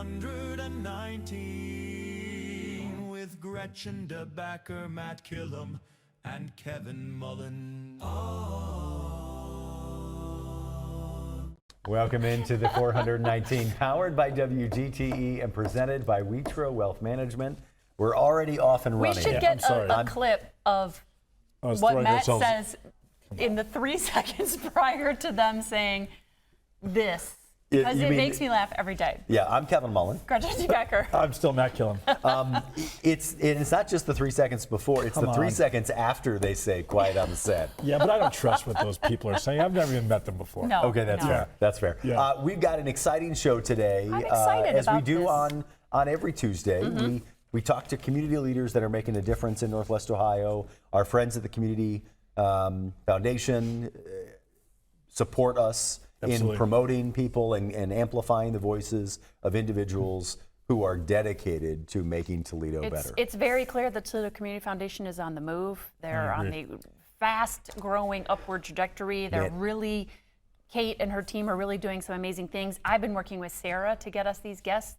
419 with Gretchen DeBacker, Matt Killam, and Kevin Mullen. Welcome into the 419, powered by WGTE and presented by Wheatro Wealth Management. We're already off and running. We should get a clip of what Matt says in the 3 seconds prior to them saying this. Because it makes me laugh every day. Yeah, I'm Kevin Mullen. Gretchen DeBacker. I'm still Matt Killam. It's not just the 3 seconds before, it's the 3 seconds after they say quiet on the set. Yeah, but I don't trust what those people are saying. I've never even met them before. No. Okay, that's fair. That's fair. Yeah. We've got an exciting show today. I'm excited as about we do this. on every Tuesday. We talk to community leaders that are making a difference in Northwest Ohio. Our friends at the Community Foundation support us in promoting people and amplifying the voices of individuals who are dedicated to making Toledo better. It's very clear that Toledo Community Foundation is on the move. They're on the fast growing upward trajectory. They're really, Kate and her team are really doing some amazing things. I've been working with Sara to get us these guests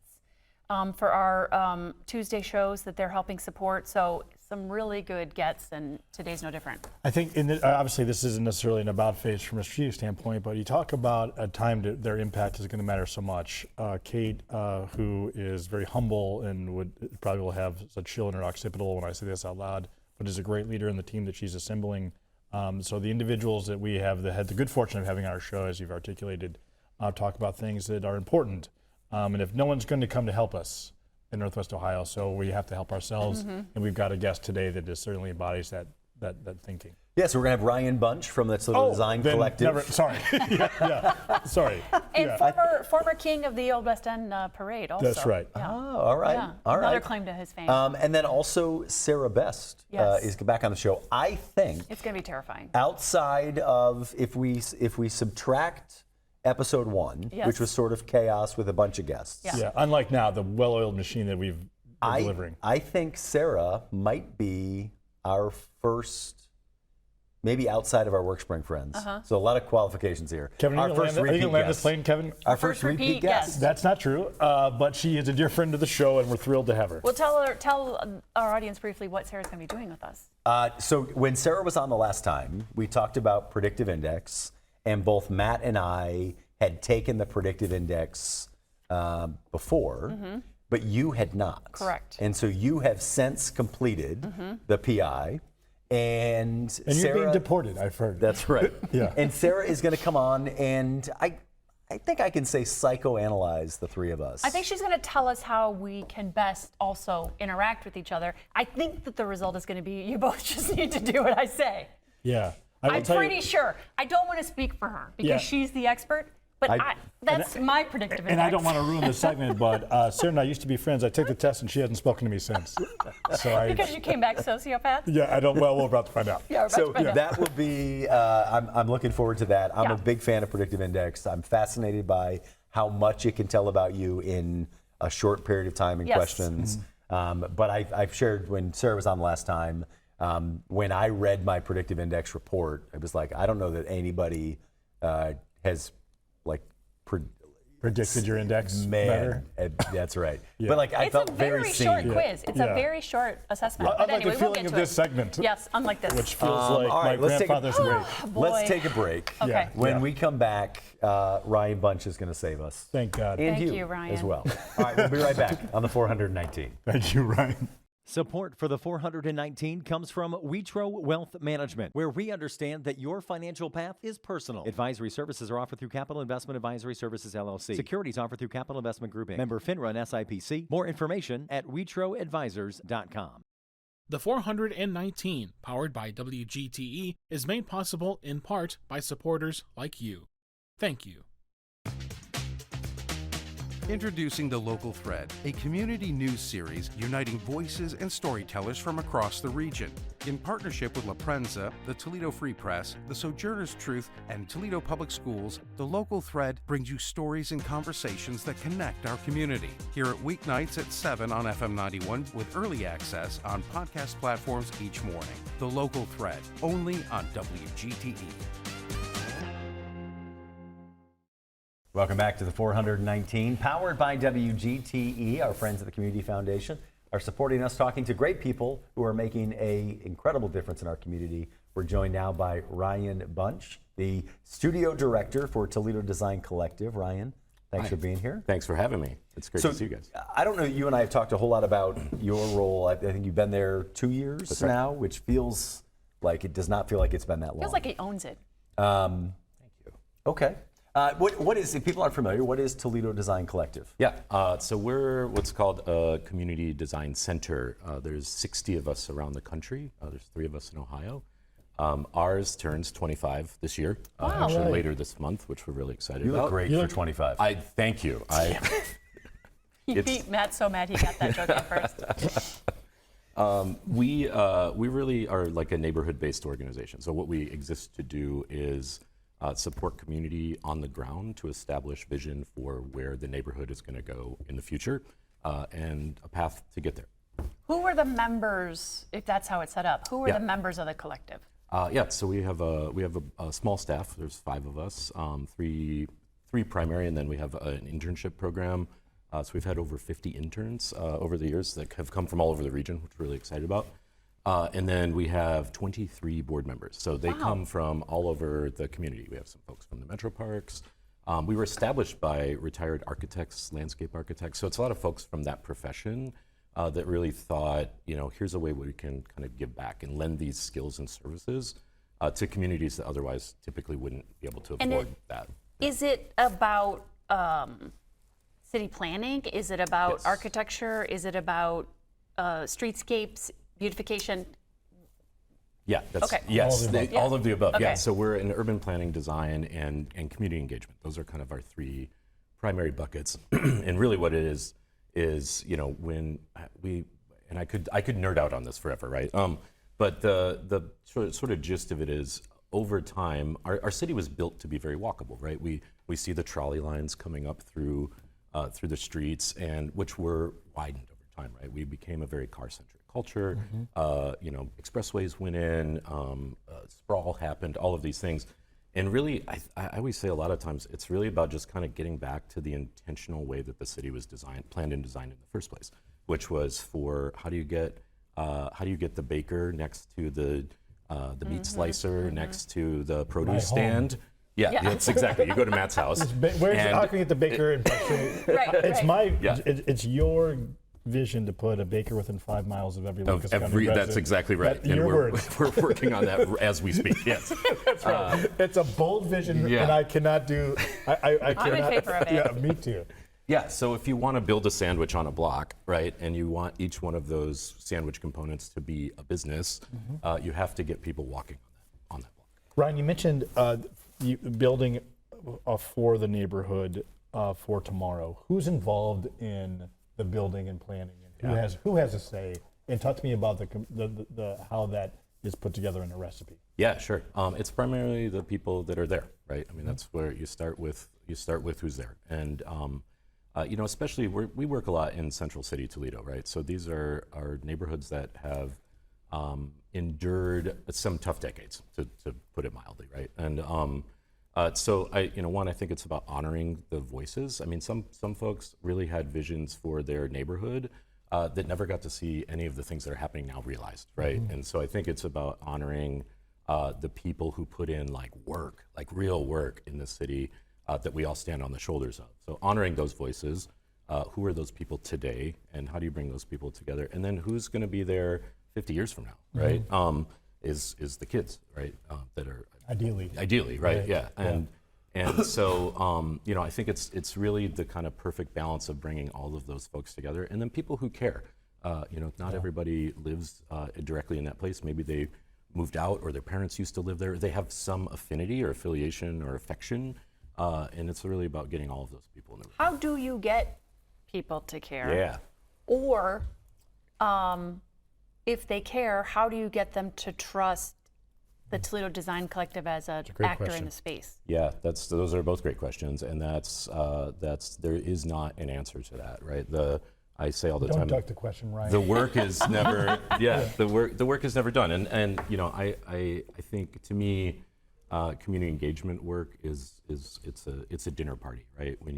for our Tuesday shows that they're helping support. So some really good gets, and today's no different. I think, obviously, this isn't necessarily an about face from a strategic standpoint, but you talk about a time that their impact is going to matter so much. Kate, who is very humble and probably will have a chill in her occipital when I say this out loud, but is a great leader in the team that she's assembling. So the individuals that we have that had the good fortune of having on our show, as you've articulated, talk about things that are important. And if no one's going to come to help us in Northwest Ohio, so we have to help ourselves. And we've got a guest today that just certainly embodies that thinking. Yeah, so we're going to have Ryan Bunch from the Toledo Design Collective. Sorry. Sorry. And former king of the Old West End Parade also. That's right. Yeah. Oh, all right. Yeah. All right. Another claim to his fame. And then also Sara Best is back on the show. I think it's going to be terrifying. Outside of if we subtract episode 1, which was sort of chaos with a bunch of guests. Yeah, unlike now, the well-oiled machine that we're delivering. I think Sara might be our first, maybe outside of our WorkSpring friends. So a lot of qualifications here. Kevin, are you going to land this plane, Kevin? Our first repeat guest. That's not true, but she is a dear friend of the show, and we're thrilled to have her. Well, tell our audience briefly what Sara's going to be doing with us. So when Sara was on the last time, we talked about predictive index, and both Matt and I had taken the predictive index before, but you had not. Correct. And so you have since completed the PI. And you're Sara, being deported, I've heard. That's right. Yeah. And Sara is going to come on, and I think I can say psychoanalyze the three of us. I think she's going to tell us how we can best also interact with each other. I think that the result is going to be you both just need to do what I say. Yeah. I'm pretty sure. I don't want to speak for her because she's the expert. But that's my predictive index. And I don't want to ruin the segment, but Sara and I used to be friends. I took the test, and she hasn't spoken to me since. Because you came back sociopath? Yeah, I don't. Well, we're about to find out. Yeah, that will be. I'm looking forward to that. I'm a big fan of predictive index. I'm fascinated by how much it can tell about you in a short period of time in questions. But I've shared when Sara was on last time. When I read my predictive index report, it was like I don't know that anybody has predicted your index better. That's right. But I felt very seen. It's a very short quiz. It's a very short assessment. But anyway, the feeling of this segment. Yes, unlike this. Which feels like my grandfather's grave. Let's take a break. Okay. When we come back, Ryan Bunch is going to save us. Thank God. And Thank you, Ryan. as well. All right, we'll be right back on the 419. Thank you, Ryan. Support for the 419 comes from Wheatro Wealth Management, where we understand that your financial path is personal. Advisory services are offered through Capital Investment Advisory Services, LLC. Securities offered through Capital Investment Group, Inc. Member FINRA and SIPC. More information at wheatroadvisors.com. The 419, powered by WGTE, is made possible in part by supporters like you. Thank you. Introducing The Local Thread, a community news series uniting voices and storytellers from across the region. In partnership with La Prensa, the Toledo Free Press, the Sojourner's Truth, and Toledo Public Schools, The Local Thread brings you stories and conversations that connect our community. Hear it weeknights at 7 on FM 91 with early access on podcast platforms each morning. The Local Thread, only on WGTE. Welcome back to the 419, powered by WGTE. Our friends at the Community Foundation are supporting us, talking to great people who are making an incredible difference in our community. We're joined now by Ryan Bunch, the studio director for Toledo Design Collective. Ryan, thanks for being here. Thanks for having me. It's great to see you guys. I don't know, you and I have talked a whole lot about your role. I think you've been there 2 years now, which feels like, it does not feel like it's been that long. Feels like he owns it. Thank you. Okay. What is, if people aren't familiar, what is Toledo Design Collective? Yeah, so we're what's called a community design center. There's 60 of us around the country. There's 3 of us in Ohio. Ours turns 25 this year, actually later this month, which we're really excited about. You look great for 25. Thank you. He beat Matt so mad he got that joke at first. We really are like a neighborhood-based organization. So what we exist to do is support community on the ground to establish vision for where the neighborhood is going to go in the future and a path to get there. Who are the members, if that's how it's set up? Who are the members of the collective? So we have a small staff. There's 5 of us, three primary, and then we have an internship program. So we've had over 50 interns over the years that have come from all over the region, which we're really excited about. And then we have 23 board members. So they come from all over the community. We have some folks from the metro parks. We were established by retired architects, landscape architects. So it's a lot of folks from that profession that really thought, here's a way we can kind of give back and lend these skills and services to communities that otherwise typically wouldn't be able to afford that. Is it about city planning? Is it about architecture? Is it about streetscapes? Beautification? Yeah, that's Okay. yes, all of the above. Okay. Yeah, so we're in urban planning, design, and community engagement. Those are kind of our 3 primary buckets. And really, what it is when we, and I could nerd out on this forever, right? But the sort of gist of it is, over time, our city was built to be very walkable, right? We see the trolley lines coming up through the streets, and which were widened over time, right? We became a very car-centric culture. Expressways went in, sprawl happened, all of these things. And really, I always say a lot of times, it's really about just kind of getting back to the intentional way that the city was planned and designed in the first place, which was for how do you get the baker next to the meat slicer, next to the produce stand. Yeah, that's exactly. You go to Matt's house. How can you get the baker? It's your vision to put a baker within 5 miles of every Lucas County resident. That's exactly right. And we're working on that as we speak. Yes. That's right. It's a bold vision, and I cannot do. I'm in favor of it. Yeah, me too. Yeah. So if you want to build a sandwich on a block, right, and you want each one of those sandwich components to be a business, you have to get people walking on that block. Ryan, you mentioned building for the neighborhood for tomorrow. Who's involved in the building and planning, and who has a say? And talk to me about the how that is put together in a recipe. Yeah, sure. It's primarily the people that are there, right? I mean, that's where you start with who's there, and especially we work a lot in Central City, Toledo, right? So these are neighborhoods that have endured some tough decades, to put it mildly, right? And so I think it's about honoring the voices. I mean, some folks really had visions for their neighborhood that never got to see any of the things that are happening now realized, right? And so I think it's about honoring the people who put in like real work in the city that we all stand on the shoulders of. So honoring those voices, who are those people today, and how do you bring those people together? And then who's going to be there 50 years from now, right? Is the kids, right? That are ideally, right? Yeah. And so I think it's really the kind of perfect balance of bringing all of those folks together, and then people who care. Not everybody lives directly in that place. Maybe they moved out, or their parents used to live there. They have some affinity or affiliation or affection, and it's really about getting all of those people in the room. How do you get people to care? Yeah. Or if they care, how do you get them to trust the Toledo Design Collective as an actor in the space? Yeah, those are both great questions, and that's there is not an answer to that, right? I say all the time. Don't duck the question, Ryan. The work is never, the work is never done, and I think to me, community engagement work is it's a dinner party, right? When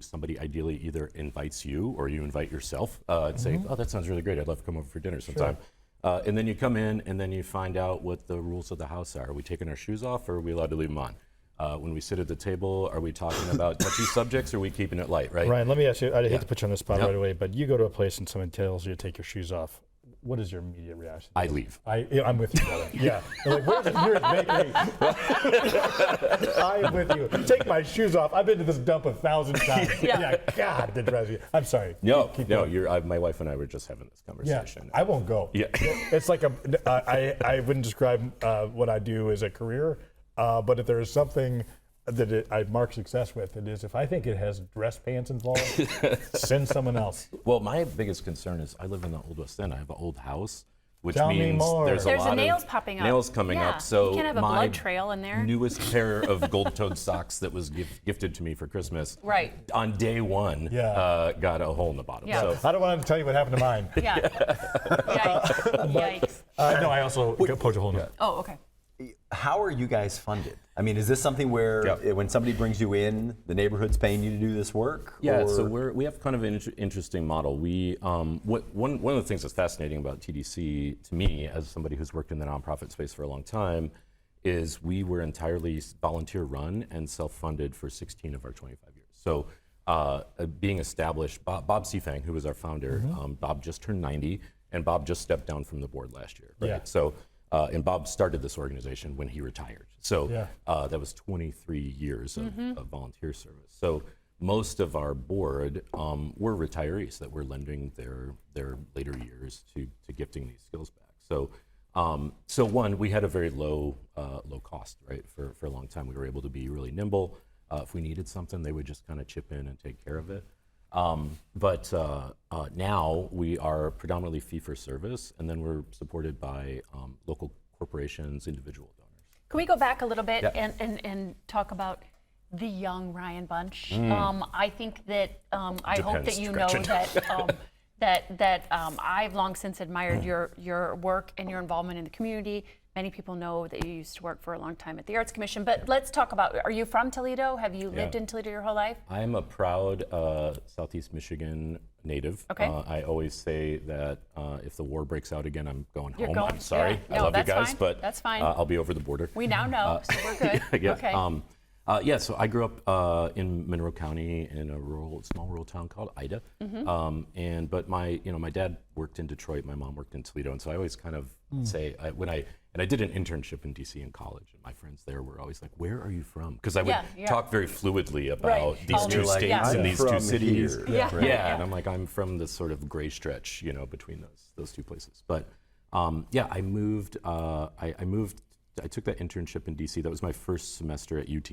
somebody ideally either invites you or you invite yourself and say, oh, that sounds really great. I'd love to come over for dinner sometime. Sure. And then you come in and then you find out what the rules of the house are. Are we taking our shoes off or are we allowed to leave them on? When we sit at the table, are we talking about touchy subjects or are we keeping it light, right? Ryan, let me ask you, I hate to put you on the spot right away, but you go to a place and someone tells you to take your shoes off. What is your immediate reaction? I leave. I'm with you, brother. Yeah. They're like, where's the nearest bakery? I'm with you. Take my shoes off. I've been to this dump 1,000 times. Yeah. God, that drives you. I'm sorry. No. My wife and I were just having this conversation. Yeah. I won't go. Yeah. It's like I wouldn't describe what I do as a career, but if there is something that I mark success with, it is if I think it has dress pants involved, send someone else. Well, my biggest concern is I live in the Old West End. I have an old house, which Tell me means more. there's a lot nails of popping up. nails coming Yeah. up. So You can't have a my blood trail in there. newest pair of gold-toed socks that was gifted to me for Christmas, Right. on day one, got a hole in the bottom. Yeah. So I don't want to tell you what happened to mine. Yeah. Yikes. No, I also poked a hole in it. Oh, okay. How are you guys funded? I mean, is this something where when somebody brings you in, the neighborhood's paying you to do this work? Yeah, or? so we have kind of an interesting model. We one of the things that's fascinating about TDC to me, as somebody who's worked in the nonprofit space for a long time, is we were entirely volunteer run and self-funded for 16 of our 25 years. So being established, Bob Seafang, who was our founder, Bob just turned 90, and Bob just stepped down from the board last year. Right? Yeah. So. And Bob started this organization when he retired. So that was 23 years of volunteer service. So most of our board were retirees that were lending their later years to gifting these skills back. So one, we had a very low cost, right? For a long time, we were able to be really nimble. If we needed something, they would just kind of chip in and take care of it. But now we are predominantly fee for service, and then we're supported by local corporations, individual donors. Can we go back a little bit and talk about the young Ryan Bunch? I think that I hope that you know that I've long since admired your work and your involvement in the community. Many people know that you used to work for a long time at the Arts Commission, but let's talk about, are you from Toledo? Have you lived in Toledo your whole life? I'm a proud Southeast Michigan native. Okay. I always say that if the war breaks out again, I'm going You're home. going- I'm sorry. yeah. I No, love you that's guys, fine. but That's fine. I'll be over the border. We now know, so we're good. Okay. So I grew up in Monroe County in a small rural town called Ida. But my dad worked in Detroit, my mom worked in Toledo, and so I always kind of say I did an internship in DC in college, and my friends there were always like, "Where are you from?" Because I would talk very fluidly about these two states and these two cities. Yeah. And I'm like, I'm from this sort of gray stretch, between those two places. But I moved. I took that internship in DC. That was my first semester at UT.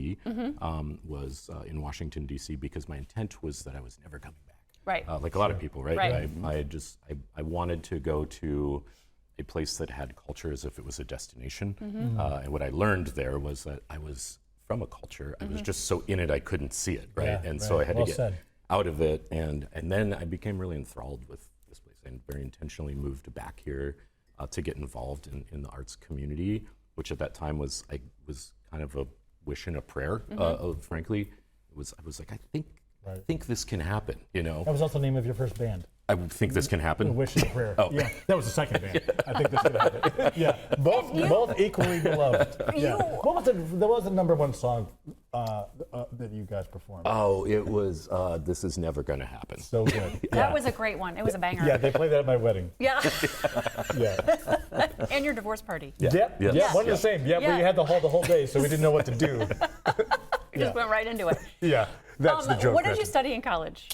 Was in Washington DC because my intent was that I was never coming back. Right. Like a lot of people, right? Right. I wanted to go to a place that had culture as if it was a destination. And what I learned there was that I was from a culture. I was just so in it I couldn't see it, right? So I had to get out of it. And then I became really enthralled with this place and very intentionally moved back here to get involved in the arts community, which at that time was kind of a wish and a prayer. Frankly, I was like, I think this can happen. That was also the name of your first band. I think this can happen. A Wish and a Prayer. Oh. Yeah, that was the second band. I think this could happen. Yeah, both equally beloved. Yeah. What was the number one song that you guys performed? Oh, it was This Is Never Gonna Happen. So good. That was a great one. It was a banger. Yeah, they played that at my wedding. Yeah. Yeah. And your divorce party. Yeah, one and the same. Yeah, Yeah. we had the whole day, so we didn't know what to do. You just went right into it. Yeah, that's the joke. What did you study in collge?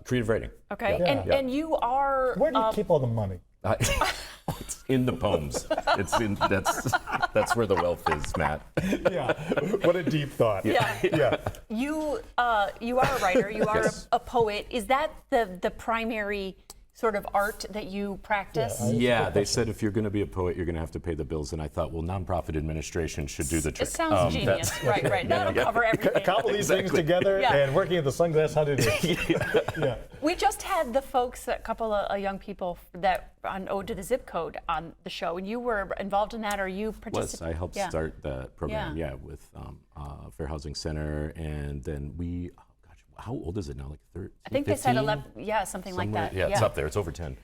Creative writing. Okay. Yeah. And you are Where do you keep all the money? It's in the poems. That's where the wealth is, Matt. Yeah. What a deep thought. Yeah. You are a writer. You are Yes. a poet. Is that the primary sort of art that you practice? Yeah, they said if you're going to be a poet, you're going to have to pay the bills. And I thought, well, nonprofit administration should do the trick. It sounds genius. Right. That'll cover everything. Couple these things together and working at the Sunglass Hut. Yeah. We just had the folks, a couple of young people that on Ode to the Zip Code on the show, and you were involved in that, or you participated? I helped start that program, with Fair Housing Center, and then we, how old is it now? Like 13, I think 15? They said 11, something Somewhere, like that. Yeah, it's up there. It's over 10.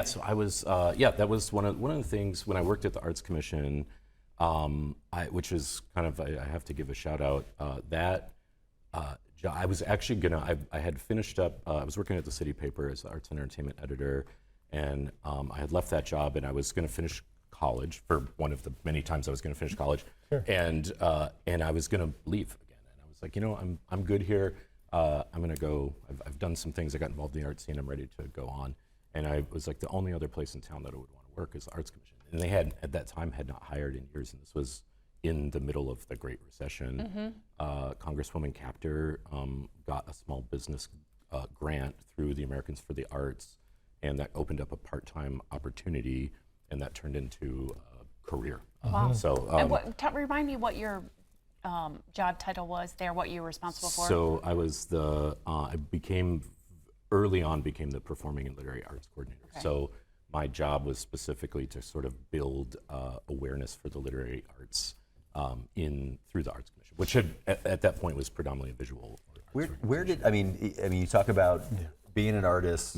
So I was, that was one of the things when I worked at the Arts Commission, which is kind of, I have to give a shout out, I was actually I had finished up, I was working at the city paper as the arts and entertainment editor, and I had left that job and I was going to finish college for one of the many times I was going to finish college. Sure. And I was going to leave again. And I was like, I'm good here. I'm going to go, I've done some things, I got involved in the art scene, I'm ready to go on. And I was like, the only other place in town that I would want to work is the Arts Commission. And they had, at that time, had not hired in years, and this was in the middle of the Great Recession. Congresswoman Capter got a small business grant through the Americans for the Arts, and that opened up a part-time opportunity, and that turned into a career. Wow. So, and remind me what your job title was there, what you were responsible for. So I was early on became the Performing and Literary Arts Coordinator. Okay. So my job was specifically to sort of build awareness for the literary arts through the Arts Commission, which had, at that point was predominantly a visual. Where did, I mean, you talk about being an artist,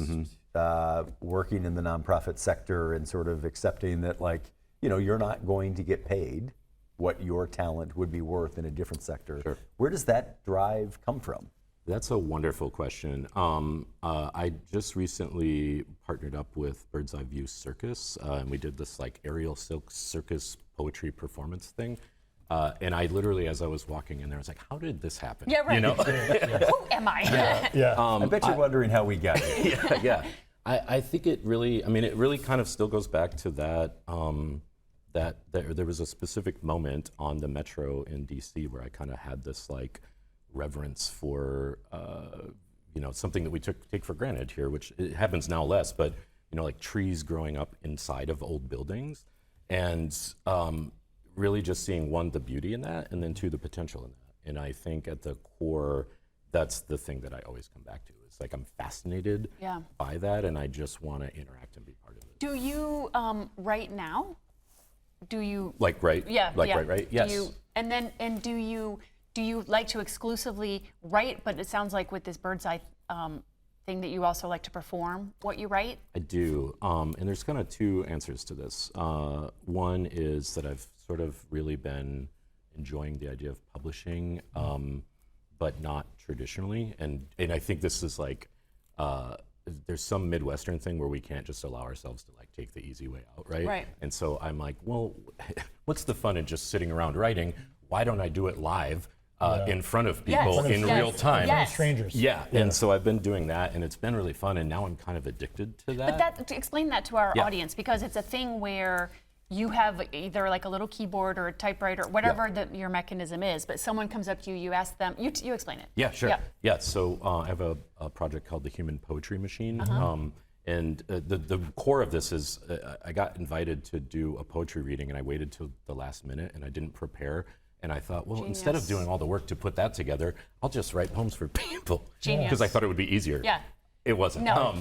working in the nonprofit sector and sort of accepting that, like, you're not going to get paid what your talent would be worth in a different sector. Sure. Where does that drive come from? That's a wonderful question. I just recently partnered up with Bird's Eye View Circus, and we did this like aerial silk circus poetry performance thing. And I literally, as I was walking in there, I was like, how did this happen? Yeah, right. Who am I? I bet you're wondering how we got here. I think it really kind of still goes back to that, that there was a specific moment on the Metro in DC where I kind of had this like reverence for something that we take for granted here, which it happens now less, but like trees growing up inside of old buildings, and really just seeing, one, the beauty in that, and then two, the potential in that. And I think at the core, that's the thing that I always come back to. It's like I'm fascinated by that, and I just want to interact and be part of it. Do you write now? Do you write? Yeah, write? Yes. Do you like to exclusively write? But it sounds like with this Bird's Eye thing that you also like to perform what you write. I do, and there's kind of two answers to this. One is that I've sort of really been enjoying the idea of publishing, but not traditionally. And I think this is like, there's some Midwestern thing where we can't just allow ourselves to like take the easy way out, right? Right. And so I'm like, well, what's the fun in just sitting around writing? Why don't I do it live in front of people in real time? Yes. Strangers. Yeah, and so I've been doing that, and it's been really fun, and now I'm kind of addicted to that. But explain that to our audience, because it's a thing where you have either like a little keyboard or a typewriter, whatever your mechanism is, but someone comes up to you, you ask them, you explain it. Yeah, sure. Yeah, so I have a project called the Human Poetry Machine, and the core of this is I got invited to do a poetry reading, and I waited till the last minute, and I didn't prepare. And I thought, well, instead of doing all the work to put that together, I'll just write poems for people. Genius. Because I thought it would be easier. Yeah. It wasn't. No.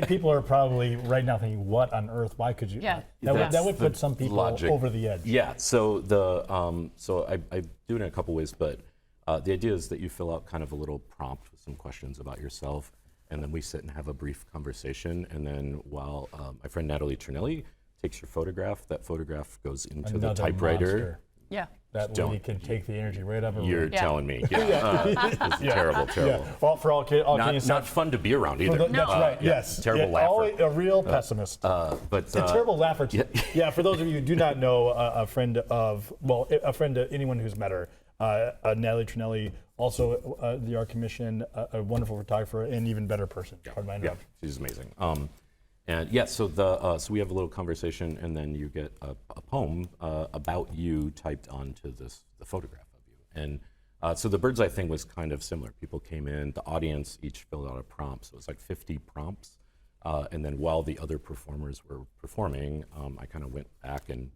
People are probably right now thinking, what on earth? Why could you? Yeah. That would put some people over the edge. Yeah. So I do it in a couple ways, but the idea is that you fill out kind of a little prompt with some questions about yourself, and then we sit and have a brief conversation. And then while my friend Natalie Trinelli takes your photograph, that photograph goes into the typewriter. Monster. Yeah. That lady can take the energy right up. You're telling me. It's terrible. Well, for all kids, not fun to be around either. That's right. Yes. Terrible laugher. A real pessimist. But a terrible laugher. Yeah. For those of you who do not know, a friend of anyone who's met her, Natalie Trinelli, also the Art Commission, a wonderful photographer, and even better person. Yeah, she's amazing. So we have a little conversation, and then you get a poem about you typed onto the photograph of you. And so the Bird's Eye thing was kind of similar. People came in, the audience each filled out a prompt, so it was like 50 prompts. And then while the other performers were performing, I kind of went back and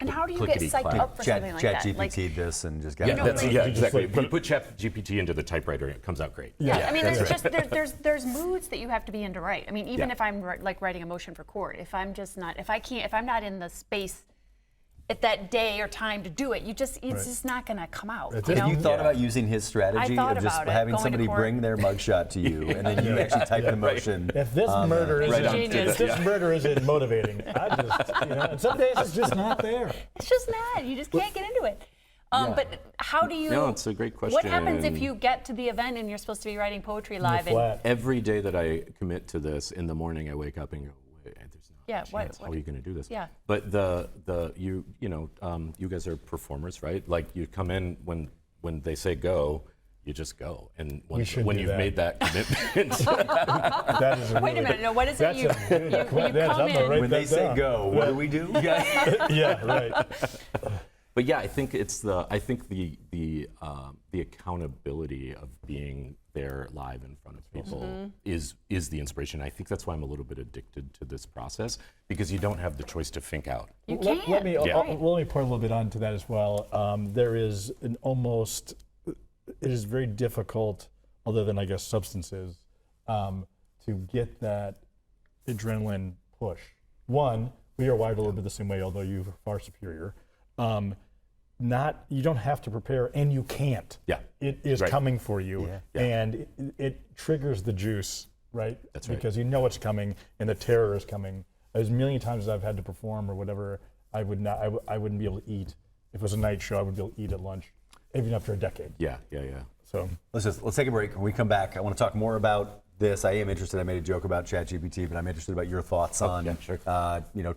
how do you get psyched up for something like Chat that? GPT this and just got Yeah, it. exactly. If you put Chat GPT into the typewriter, it comes out great. Yeah, I mean, there's moods that you have to be in to write. I mean, even if I'm like writing a motion for court, if I'm not in the space at that day or time to do it, it's just not going to come out. Have you thought about using his strategy thought of just about it, having going to somebody court. bring their mugshot to you, and then you actually type the motion? If this murder Genius. isn't motivating, I just, and some days it's just not there. It's just not. You just can't get into it. But how do you? No, it's a great question. What happens if you get to the event and you're supposed to be writing poetry live? And Every day that I commit to this, in the morning I wake up and go, wait, there's no chance. How are you going to do this? Yeah. But you guys are performers, right? Like you come in when they say go, you just go. And when you've made that commitment, That is wait a minute. No, what is it? You come in. When they say go, what do we do? Yeah, right. But yeah, I think the accountability of being there live in front of people is the inspiration. I think that's why I'm a little bit addicted to this process, because you don't have the choice to think out. You can't. Let me pour a little bit onto that as well. There is it is very difficult, other than I guess substances, to get that adrenaline push. One, we are wired a little bit the same way, although you're far superior. You don't have to prepare, and you can't. Yeah. It is Right. coming for you, Yeah. and it triggers the juice, right? That's right. Because you know it's coming, and the terror is coming. As a million times as I've had to perform or whatever, I wouldn't be able to eat. If it was a night show, I would be able to eat at lunch, even after a decade. Yeah. So Let's take a break. When we come back, I want to talk more about this. I am interested. I made a joke about ChatGPT, but I'm interested about your thoughts on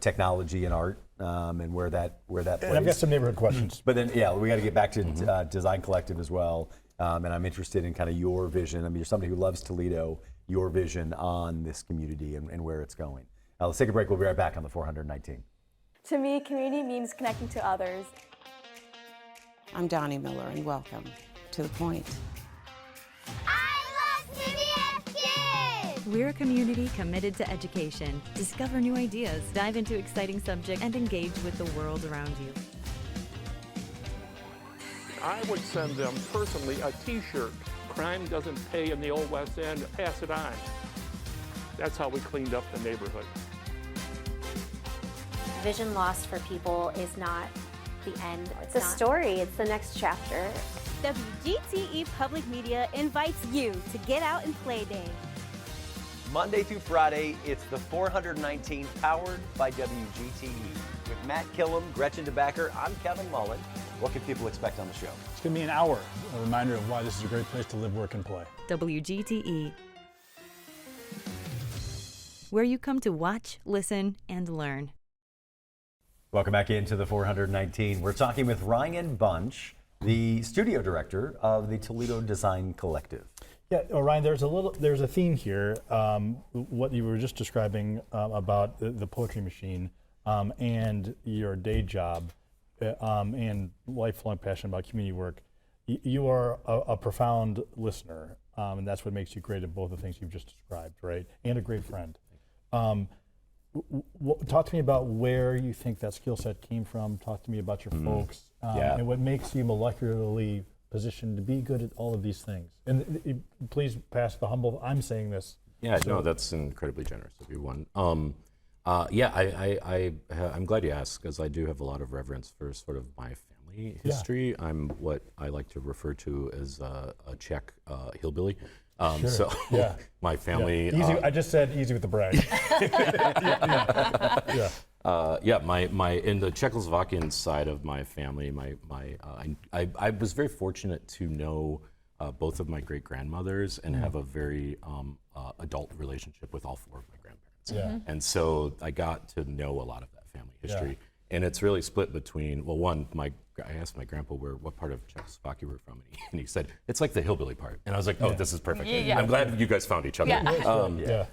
technology and art, and where that plays. and I've got some neighborhood questions. But then, we got to get back to Design Collective as well. And I'm interested in kind of your vision. I mean, you're somebody who loves Toledo, your vision on this community and where it's going. Let's take a break. We'll be right back on the 419. To me, community means connecting to others. I'm Donnie Miller, and welcome to The Point. I love CBS Kids! We're a community committed to education. Discover new ideas, dive into exciting subjects, and engage with the world around you. I would send them personally a T-shirt. Crime doesn't pay in the Old West End. Pass it on. That's how we cleaned up the neighborhood. Vision loss for people is not the end. It's a story. It's the next chapter. WGTE Public Media invites you to Get Out and Play Day. Monday through Friday, it's the 419 powered by WGTE. With Matt Killam, Gretchen DeBacker, I'm Kevin Mullen. What can people expect on the show? It's going to be an hour, a reminder of why this is a great place to live, work, and play. WGTE, where you come to watch, listen, and learn. Welcome back into the 419. We're talking with Ryan Bunch, the studio director of the Toledo Design Collective. Yeah, Ryan, there's a theme here. What you were just describing about the poetry machine and your day job and lifelong passion about community work. You are a profound listener, and that's what makes you great at both the things you've just described, right? And a great friend. Talk to me about where you think that skill set came from. Talk to me about your folks and what makes you molecularly positioned to be good at all of these things. And please pass the humble, I'm saying this. Yeah, no, that's incredibly generous of you, one. I'm glad you asked, because I do have a lot of reverence for sort of my family history. Yeah. I'm what I like to refer to as a Czech hillbilly. Sure. So my family. Yeah. Easy, I just said easy with the brag. My in the Czechoslovakian side of my family, I was very fortunate to know both of my great grandmothers and have a very adult relationship with all four of my grandparents. Yeah. And so I got to know a lot of that family history. Yeah. And it's really split between, I asked my grandpa what part of Czechoslovakia we're from, and he said, it's like the hillbilly part. And I was like, oh, this is perfect. Yeah. I'm glad you guys found each other. Yeah.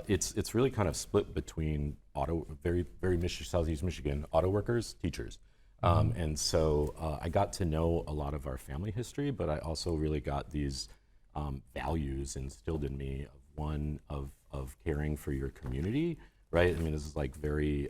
It's really kind of split between very Southeast Michigan auto workers, teachers. And so I got to know a lot of our family history, but I also really got these values instilled in me of one of caring for your community, right? I mean, this is like very,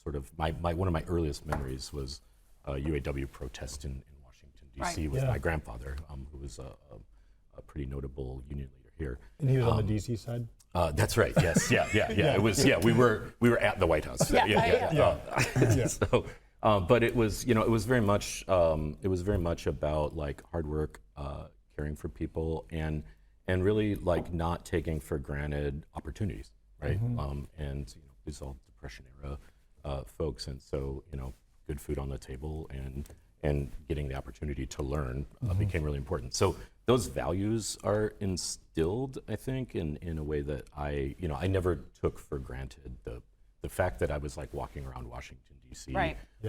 sort of one of my earliest memories was UAW protest in Washington, D.C. with my grandfather, who was a pretty notable union leader here. And he was on the D.C. side? That's right. Yes. Yeah. It was. Yeah. We were at the White House. So, but it was. It was very much. It was very much about like hard work, caring for people, and really like not taking for granted opportunities, right? And these all Depression era folks, and so good food on the table and getting the opportunity to learn became really important. So those values are instilled, I think, in a way that I never took for granted. The fact that I was like walking around Washington, D.C.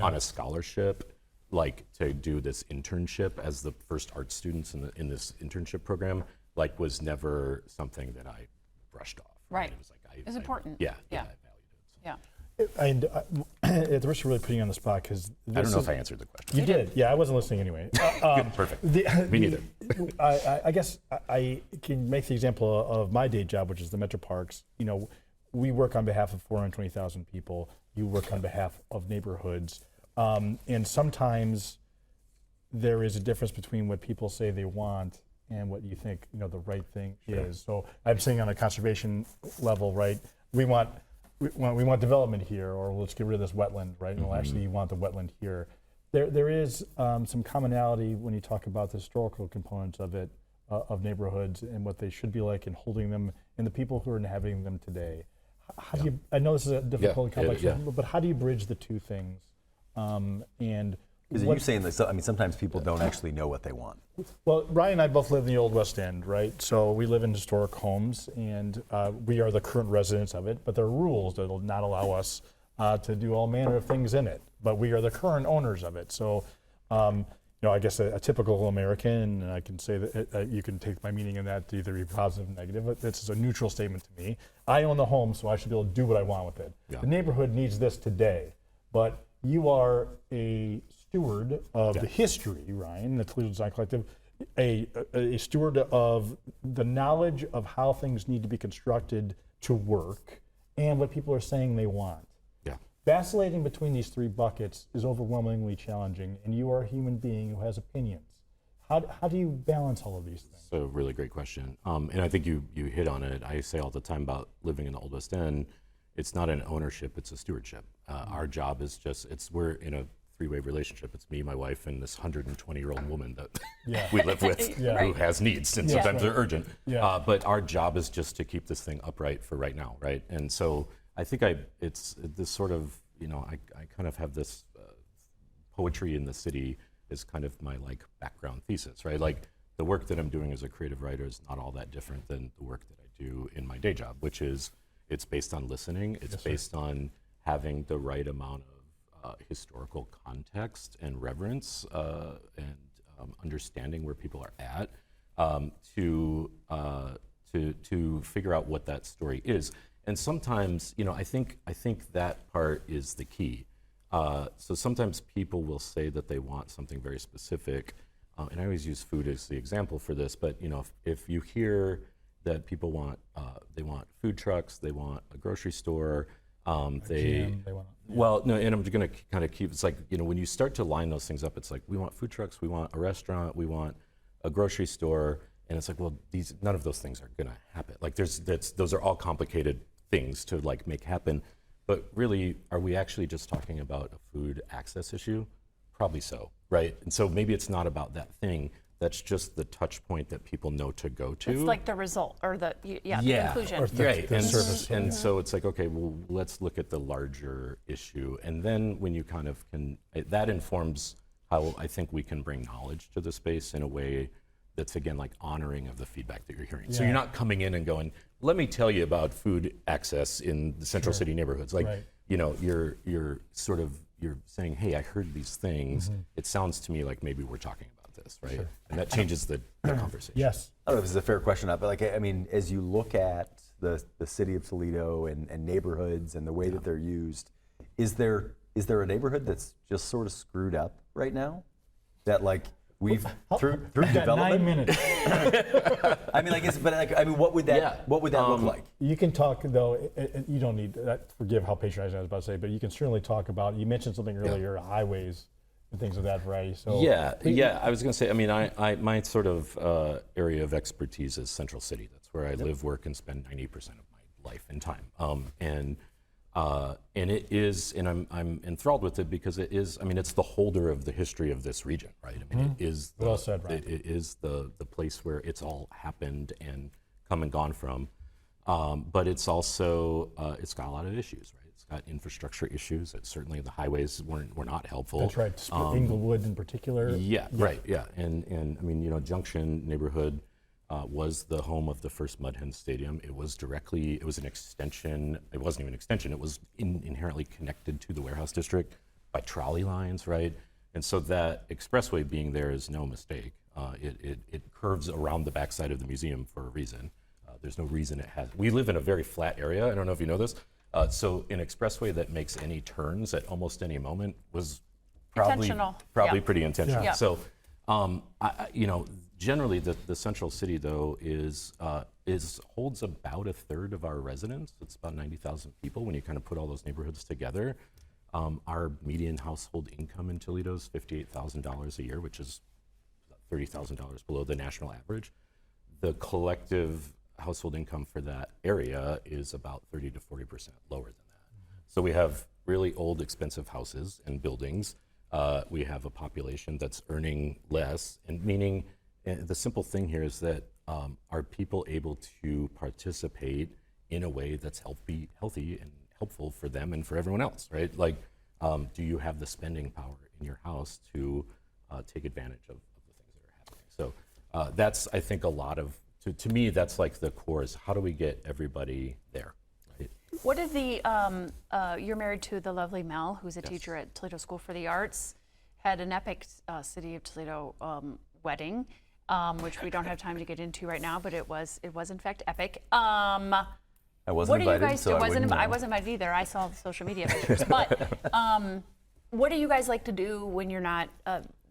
On a scholarship, like to do this internship as the first art students in this internship program, like was never something that I brushed off. Right. It was like it's important. I valued it. So. Yeah. And at the risk of really putting you on the spot, because I don't know if I answered the question. You did. Yeah, I wasn't listening anyway. Good, perfect. Me neither. I guess I can make the example of my day job, which is the Metro Parks. We work on behalf of 420,000 people. You work on behalf of neighborhoods. And sometimes there is a difference between what people say they want and what you think the right thing is. So I'm saying on a conservation level, right? We want development here, or let's get rid of this wetland, right? Well, actually, you want the wetland here. There is some commonality when you talk about the historical components of it, of neighborhoods and what they should be like, and holding them, and the people who are inhabiting them today. How do you? I know this is a difficult and complex, but how do you bridge the two things? Because you're saying this, I mean, sometimes people don't actually know what they want. Well, Ryan and I both live in the Old West End, right? So we live in historic homes, and we are the current residents of it, but there are rules that will not allow us to do all manner of things in it. But we are the current owners of it. So, I guess a typical American, and I can say that you can take my meaning in that to either be positive or negative, but this is a neutral statement to me. I own the home, so I should be able to do what I want with it. Yeah. The neighborhood needs this today, but you are a steward of the history, Ryan, the Toledo Design Collective, a steward of the knowledge of how things need to be constructed to work and what people are saying they want. Yeah. Vacillating between these three buckets is overwhelmingly challenging, and you are a human being who has opinions. How do you balance all of these things? So, really great question. And I think you hit on it. I say all the time about living in the Old West End, it's not an ownership, it's a stewardship. Our job is we're in a three-way relationship. It's me, my wife, and this 120-year-old woman that we live with who has needs, and sometimes they're urgent. Yeah. But our job is just to keep this thing upright for right now, right? And so I think it's this sort of, I kind of have this poetry in the city is kind of my like background thesis, right? Like the work that I'm doing as a creative writer is not all that different than the work that I do in my day job, which is it's based on listening. It's based on having the right amount of historical context and reverence and understanding where people are at to figure out what that story is. And sometimes, I think that part is the key. So sometimes people will say that they want something very specific, and I always use food as the example for this. But if you hear that people want they want food trucks, they want a grocery store. Well, no, and I'm going to kind of keep, it's like, when you start to line those things up, it's like, we want food trucks, we want a restaurant, we want a grocery store, and it's like, well, none of those things are going to happen. Like those are all complicated things to like make happen, but really, are we actually just talking about a food access issue? Probably so, right? And so maybe it's not about that thing. That's just the touch point that people know to go to. It's like the result or the inclusion. Right, and so it's like, okay, well, let's look at the larger issue. And then when you kind of that informs how I think we can bring knowledge to the space in a way that's, again, like honoring of the feedback that you're hearing. Yeah. So you're not coming in and going, let me tell you about food access in the Central City neighborhoods. Like, you're sort of, you're saying, hey, I heard these things. It sounds to me like maybe we're talking about this, right? Sure. And that changes the conversation. Yes. I don't know if this is a fair question, but like, I mean, as you look at the city of Toledo and neighborhoods and the way that they're used, is there a neighborhood that's just sort of screwed up right now? That like we've through We've got 9 development. minutes. I mean, what would that look like? You can talk though. You don't need. Forgive how patronizing I was about to say, but you can certainly talk about. You mentioned something earlier, highways and things of that variety. So yeah. I was going to say. I mean, my sort of area of expertise is Central City. That's where I live, work, and spend 90% of my life and time. And it is, and I'm enthralled with it because it is. I mean, it's the holder of the history of this region, right? I mean, it is. Well said, Ryan. It is the place where it's all happened and come and gone from. But it's also it's got a lot of issues, right? It's got infrastructure issues. Certainly, the highways were not helpful. That's right. Inglewood in particular. Yeah, right. Yeah, and I mean, Junction neighborhood was the home of the first Mud Hen Stadium. It was an extension. It wasn't even an extension. It was inherently connected to the warehouse district by trolley lines, right? And so that expressway being there is no mistake. It curves around the backside of the museum for a reason. There's no reason it has. We live in a very flat area. I don't know if you know this. So an expressway that makes any turns at almost any moment was probably pretty intentional. Yeah. So, generally the Central City though holds about a third of our residents. It's about 90,000 people when you kind of put all those neighborhoods together. Our median household income in Toledo is $58,000 a year, which is $30,000 below the national average. The collective household income for that area is about 30 to 40% lower than that. So we have really old, expensive houses and buildings. We have a population that's earning less, and meaning the simple thing here is that are people able to participate in a way that's healthy and helpful for them and for everyone else, right? Like, do you have the spending power in your house to take advantage of the things that are happening? So that's, I think, a lot of, to me, that's like the core is how do we get everybody there? Right? What did you're married to the lovely Mel, who's a teacher at Toledo School for the Arts, had an epic City of Toledo wedding, which we don't have time to get into right now, but it was in fact epic. I wasn't invited, I wasn't invited either. I saw the social media pictures. But what do you guys like to do when you're not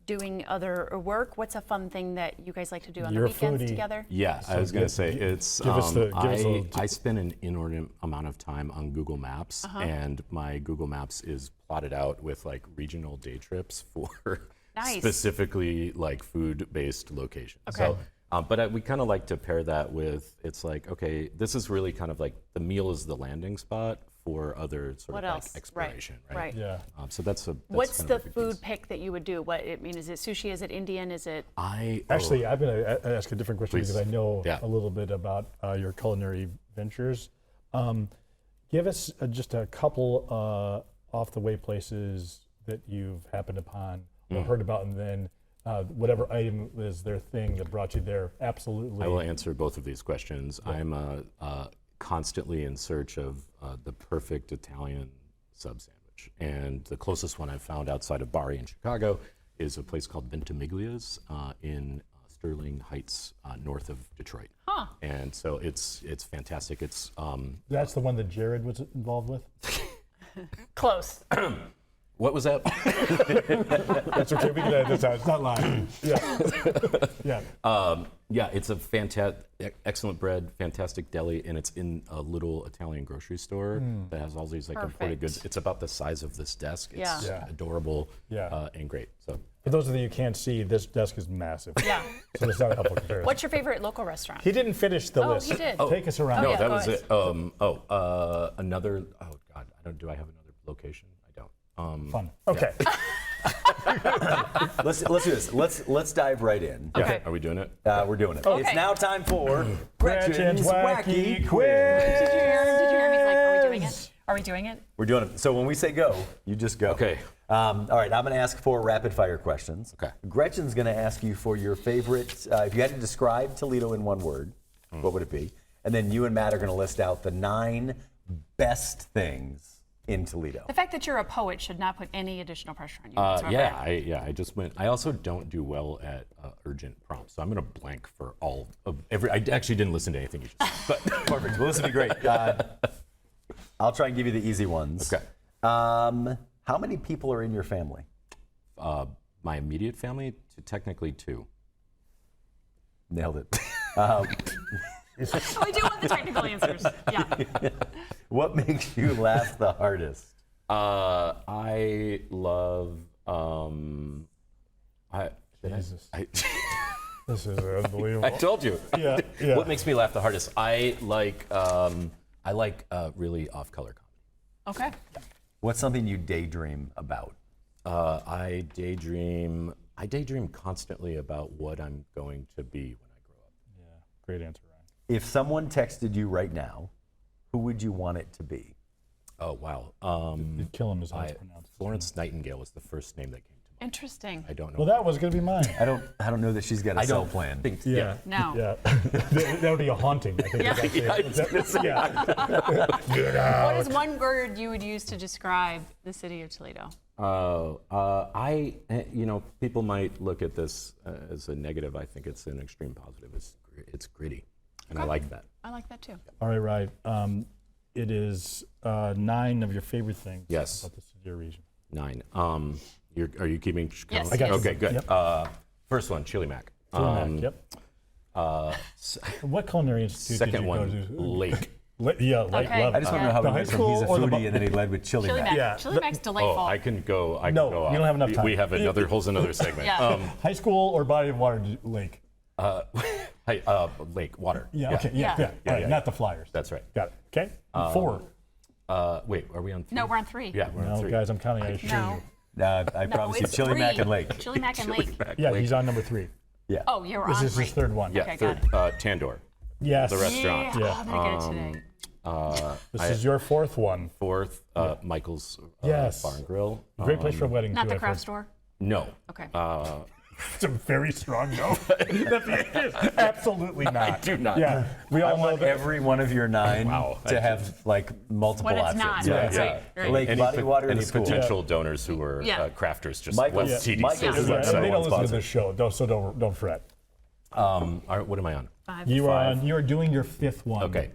doing other work? What's a fun thing that you guys like to do on the weekends together? Yeah, I was going to say it's. I spend an inordinate amount of time on Google Maps, and my Google Maps is plotted out with like regional day trips for specifically like food-based locations. Okay. So, but we kind of like to pair that with, it's like, okay, this is really kind of like the meal is the landing spot for other sort of like exploration, right? Yeah. So that's what's the food pick that you would do? Is it sushi? Is it Indian? Is it? Actually, I'm going to ask a different question because I know a little bit about your culinary ventures. Give us just a couple off the way places that you've happened upon or heard about, and then whatever item is their thing that brought you there. Absolutely. I will answer both of these questions. Yeah. I'm constantly in search of the perfect Italian sub sandwich, and the closest one I've found outside of Bari in Chicago is a place called Ventimiglia's in Sterling Heights, north of Detroit. Huh. And so it's fantastic. It's that's the one that Jared was involved with. Close. What was that? That's okay. We can edit this out. It's not lying. Yeah, it's a excellent bread, fantastic deli, and it's in a little Italian grocery store that has all these like imported goods. It's about the size of this desk. It's adorable and great. So for those of you who can't see, this desk is massive. Yeah. So it's not a helpful comparison. What's your favorite local restaurant? He didn't finish the list. He did. Take us around. No, that was it. Another. Oh God, do I have another location? Fun. Okay. Let's do this. Let's dive right in. Okay. Are we doing it? We're doing it. Okay. It's now time for Gretchen's Wacky Quiz. Did you hear me? Like, are we doing it? Are we doing it? We're doing it. So when we say go, you just go. Okay. All right. I'm going to ask 4 rapid fire questions. Okay. Gretchen's going to ask you for your favorite. If you had to describe Toledo in one word, what would it be? And then you and Matt are going to list out the 9 best things in Toledo. The fact that you're a poet should not put any additional pressure on you. I just went. I also don't do well at urgent prompts, so I'm going to blank for all of every. I actually didn't listen to anything you just said, but perfect. Well, this will be great. I'll try and give you the easy ones. Okay. How many people are in your family? my immediate family to technically 2. Nailed it. We do want the technical answers. Yeah. What makes you laugh the hardest? I love. Jesus. This is unbelievable. I told you. Yeah, yeah. What makes me laugh the hardest? I like really off-color comedy. Okay. What's something you daydream about? I daydream constantly about what I'm going to be when I grow up. Yeah, great answer, Ryan. If someone texted you right now, who would you want it to be? Oh wow. Killam is how it's pronounced. Florence Nightingale was the first name that came to mind. Interesting. I don't know. Well, that was going to be mine. I don't know that she's got a cell plan. Yeah. No. Yeah. That would be a haunting, I think. What is one word you would use to describe the city of Toledo? People might look at this as a negative. I think it's an extreme positive. It's gritty, and I like that. I like that too. All right, Ryan. It is 9 of your favorite things Yes. about the city or region. 9. Are you keeping count? Yes. I got you. Okay, good. Yep. First one, Chili Mac. Yep. What culinary institute did Second you one, go to? Lake. Yeah, Lake. Okay. Love I it. just want to know how The he high went from school he's a or the foodie and then he led with chili Chili mac. Mac. Yeah. Chili Mac's delightful. Oh, I can go. I No, can go off. you don't have enough time. We have another segment. Yeah. High school or body of water lake? Hey, Lake water. Yeah, okay. Yeah. All right, not the Flyers. That's right. Got it. Okay. 4. Wait, are we on 3? No, we're on 3. Yeah, we're on No, 3. guys, I'm counting. I assure No. you. I promise you, it's chili 3. mac and lake. Chili Mac and Lake. Yeah, he's on number 3. Yeah. Oh, you're This on is 3. his third one. Yeah, Okay, third. got Tandor, Yes. the restaurant. Yeah. Oh, I'm gonna get it today. This is your 4th one. 4th, Michael's Yes. Bar and Grill. Great place for a wedding. Not too, the I've craft heard. store. No. Okay. It's a very strong no. Absolutely not. I do not. Yeah, we I all know want that. every one of your 9 Wow. to have like multiple When it's options. not. Yeah. Right, right. Lake, Any, body, water, any the school. potential donors who are Yeah. crafters, just Michael's- left TDC. Michael's is Yeah, website. they don't listen to Sponsor. this show, so don't fret. All right, what am I on? 5. You are doing your 5th one. Okay.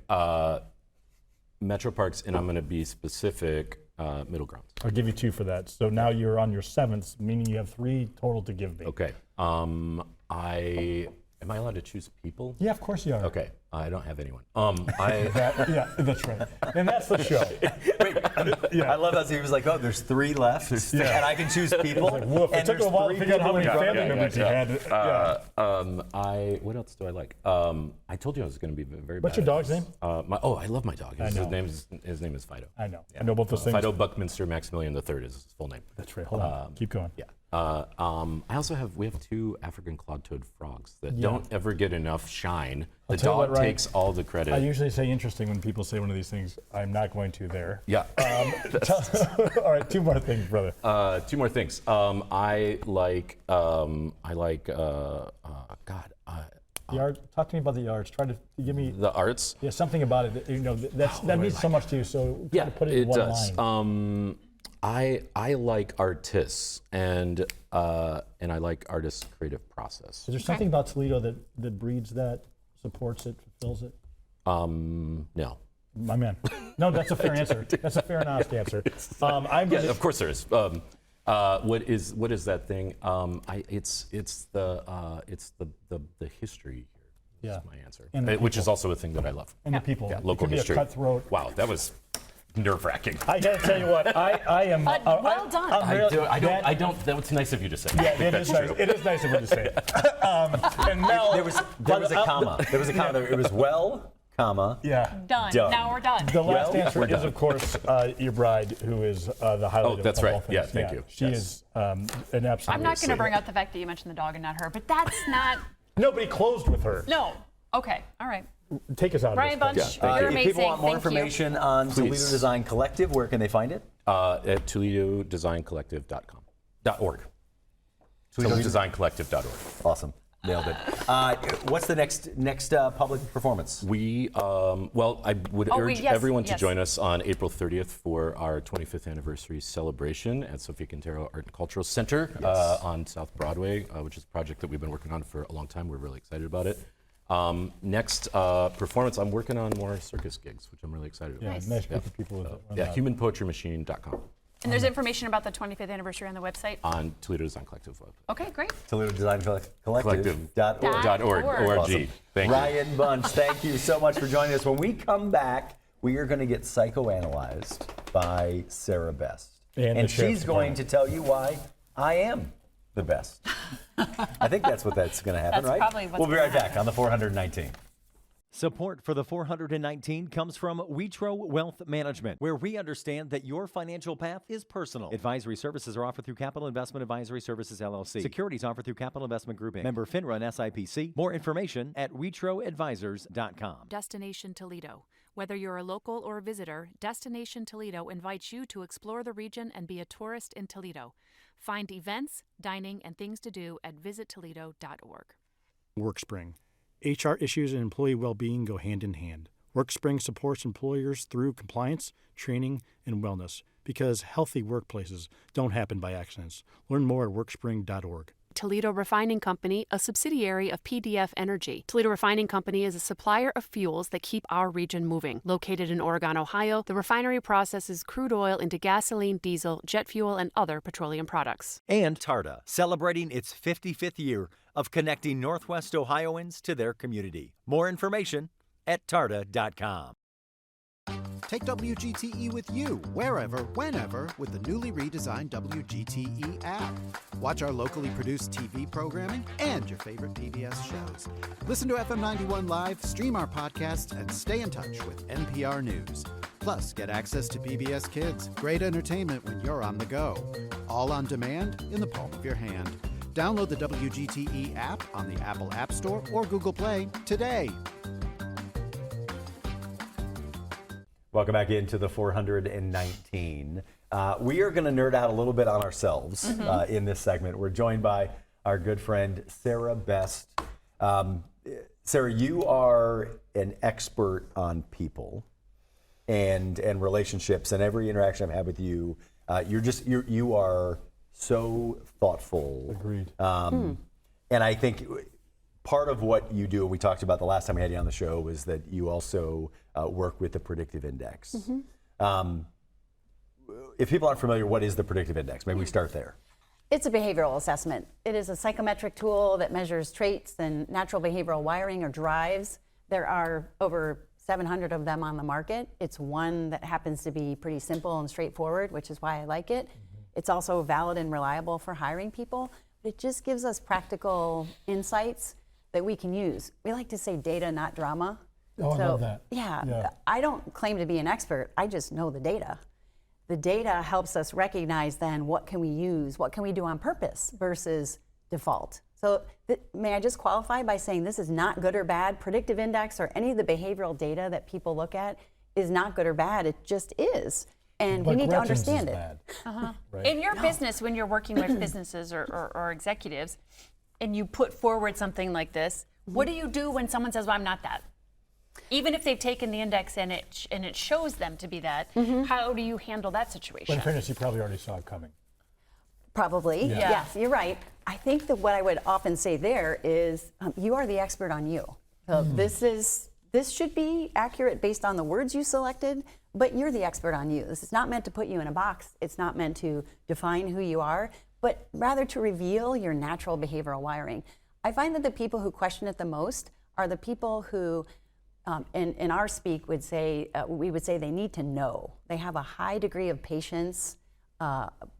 Metro Parks, and I'm going to be specific. Middle grounds. I'll give you 2 for that. So now you're on your 7th, meaning you have 3 total to give me. Okay. Am I allowed to choose people? Yeah, of course you are. Okay. I don't have anyone. Yeah, that's right. And that's the show. I love that he was like, oh, there's 3 left, and I can choose people. Like, woof, it and took there's a while to 3 figure out how people many in family members you had. What else do I like? I told you I was going to be very What's bad your at dog's this. name? I love my dog. I know. His name is Fido. I know. Yeah. I know both those things. Fido Buckminster Maximilian III is his full name. That's right. Hold on. Keep going. Yeah. We have 2 African clawed-toed frogs that Yeah. don't ever get enough shine. The tell you what, dog Ryan, takes all the credit. I usually say interesting when people say one of these things. I'm not going to there. Yeah. All right, 2 more things, brother. 2 more things. I like. The art. Talk to me about the arts. Try to give me the arts. Yeah, something about it. That means so much to you. So try to put it in one does. line. I like artists and I like artists' creative process. Is there something about Toledo that breeds that, supports it, fulfills it? No. My man. No, that's a fair answer. That's a fair and honest answer. Of course there is. What is that thing? It's the history here. Yeah. Is my answer. Which is also a thing that I love. And the people. Yeah, It local can be history. a cutthroat. Wow, that was nerve-wracking. I gotta tell you what, I am. Well done. I don't. That's nice of you to say. Yeah, I think it is that's nice. true. It is nice of you to say. And Mel, There was a comma. There was a comma. It was well, comma. Yeah. Done. Done. Now we're done. The last Well, answer we're is, done. of course, your bride, who is the highlight Oh, that's of right. all things. Yeah, thank you. She Yes. is an absolute. I'm not going to bring up the fact that you mentioned the dog and not her, but that's not. Nobody closed with her. No. Okay. All right. Take us out Brian of this. Bunch, you're If amazing. people want more Thank you. information on Please. Toledo Design Collective, where can they find it? At ToledoDesignCollective.org. ToledoDesignCollective.org. Awesome. Nailed it. What's the next public performance? We, I would urge yes, everyone to yes. join us on April 30th for our 25th anniversary celebration at Sofia Quintero Art and Cultural Center on South Broadway, which is a project that we've been working on for a long time. We're really excited about it. Next performance, I'm working on more circus gigs, which I'm really excited about. Yeah, nice group of people with it. Yeah, humanpoetrymachine.com. And there's information about the 25th anniversary on the website? On Toledo Design Collective web. Okay, great. Toledo Design Collective.org. .org. Awesome. Thank you. Ryan Bunch, thank you so much for joining us. When we come back, we are going to get psychoanalyzed by Sara Best. And she's going to tell you why I am the best. I think that's what that's going to happen, That's right? probably what's We'll be gonna right back on the 419. Support for the 419 comes from Witro Wealth Management, where we understand that your financial path is personal. Advisory services are offered through Capital Investment Advisory Services, LLC. Securities offered through Capital Investment Group, Inc. Member FINRA and SIPC. More information at WitroAdvisors.com. Destination Toledo. Whether you're a local or a visitor, Destination Toledo invites you to explore the region and be a tourist in Toledo. Find events, dining, and things to do at visittoledo.org. WorkSpring. HR issues and employee well-being go hand in hand. WorkSpring supports employers through compliance, training, and wellness because healthy workplaces don't happen by accidents. Learn more at workspring.org. Toledo Refining Company, a subsidiary of PDF Energy. Toledo Refining Company is a supplier of fuels that keep our region moving. Located in Oregon, Ohio, the refinery processes crude oil into gasoline, diesel, jet fuel, and other petroleum products. And Tarda, celebrating its 55th year of connecting Northwest Ohioans to their community. More information at tarda.com. Take WGTE with you, wherever, whenever, with the newly redesigned WGTE app. Watch our locally produced TV programming and your favorite PBS shows. Listen to FM 91 Live, stream our podcasts, and stay in touch with NPR News. Plus, get access to PBS Kids, great entertainment when you're on the go. All on demand in the palm of your hand. Download the WGTE app on the Apple App Store or Google Play today. Welcome back into the 419. We are going to nerd out a little bit on ourselves in this segment. We're joined by our good friend, Sara Best. Sara, you are an expert on people and relationships, and every interaction I've had with you, you are so thoughtful. Agreed. And I think part of what you do, and we talked about the last time we had you on the show, was that you also work with the predictive index. If people aren't familiar, what is the predictive index? Maybe we start there. It's a behavioral assessment. It is a psychometric tool that measures traits and natural behavioral wiring or drives. There are over 700 of them on the market. It's one that happens to be pretty simple and straightforward, which is why I like it. It's also valid and reliable for hiring people. But it just gives us practical insights that we can use. We like to say data, not drama. Oh, I love that. Yeah, I don't claim to be an expert. I just know the data. The data helps us recognize then what can we use, what can we do on purpose versus default. So may I just qualify by saying this is not good or bad. Predictive index or any of the behavioral data that people look at is not good or bad. It just is. And we need to understand it. Right? In your business, when you're working with businesses or executives, and you put forward something like this, what do you do when someone says, well, I'm not that? Even if they've taken the index and it shows them to be that, how do you handle that situation? But in fairness, you probably already saw it coming. Probably, yes, you're right. I think that what I would often say there is, you are the expert on you. So this should be accurate based on the words you selected, but you're the expert on you. This is not meant to put you in a box. It's not meant to define who you are, but rather to reveal your natural behavioral wiring. I find that the people who question it the most are the people who, in our speak, would say, we would say they need to know. They have a high degree of patience.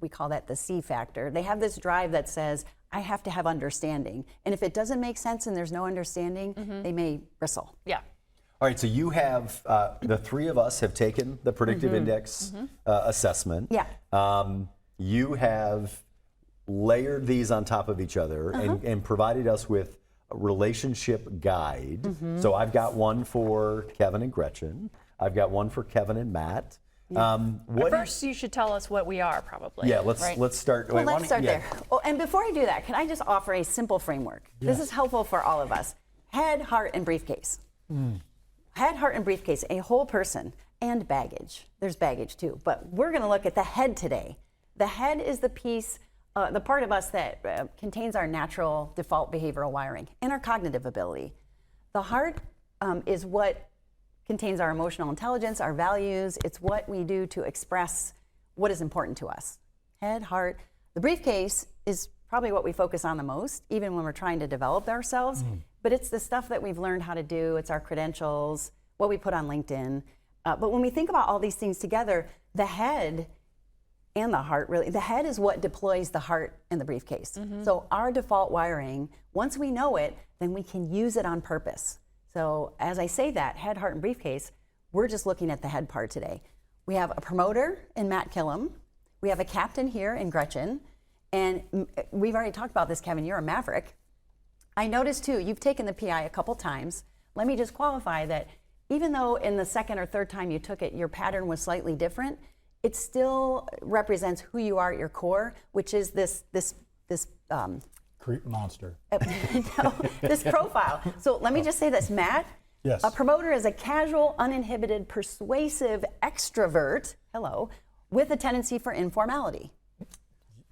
We call that the C factor. They have this drive that says, I have to have understanding. And if it doesn't make sense and there's no understanding, they may bristle. Yeah. All right, so you have, the three of us have taken the predictive index assessment. Yeah. You have layered these on top of each other and provided us with a relationship guide. So I've got one for Kevin and Gretchen. I've got one for Kevin and Matt. First, you should tell us what we are, probably. Yeah, let's start. Well, let's start there. Well, and before I do that, can I just offer a simple framework? Yes. This is helpful for all of us. Head, heart, and briefcase. Head, heart, and briefcase, a whole person, and baggage. There's baggage too, but we're going to look at the head today. The head is the piece, the part of us that contains our natural default behavioral wiring and our cognitive ability. The heart is what contains our emotional intelligence, our values. It's what we do to express what is important to us. Head, heart. The briefcase is probably what we focus on the most, even when we're trying to develop ourselves. But it's the stuff that we've learned how to do. It's our credentials, what we put on LinkedIn. But when we think about all these things together, the head and the heart, really, the head is what deploys the heart in the briefcase. So our default wiring, once we know it, then we can use it on purpose. So as I say that, head, heart, and briefcase, we're just looking at the head part today. We have a promoter in Matt Killam. We have a captain here in Gretchen. And we've already talked about this, Kevin, you're a maverick. I noticed too, you've taken the PI a couple times. Let me just qualify that even though in the second or third time you took it, your pattern was slightly different, it still represents who you are at your core, which is this Creep monster. No, this profile. So let me just say this, Matt. Yes. A promoter is a casual, uninhibited, persuasive extrovert, hello, with a tendency for informality.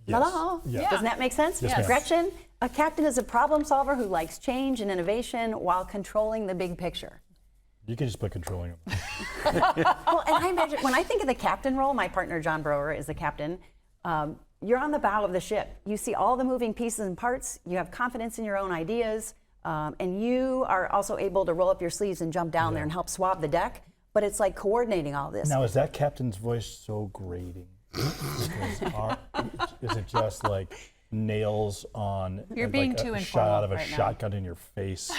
Yes. Hello? Yeah. Doesn't that make sense? Yes, ma'am. Gretchen, a captain is a problem solver who likes change and innovation while controlling the big picture. You can just put controlling them. Well, and I imagine, when I think of the captain role, my partner John Brower is the captain. You're on the bow of the ship. You see all the moving pieces and parts. You have confidence in your own ideas. And you are also able to roll up your sleeves and jump down there and help swab the deck. But it's like coordinating all this. Now, is that captain's voice so grating? Is it just like nails on You're like being a too shot out of a informal right now. shotgun in your face?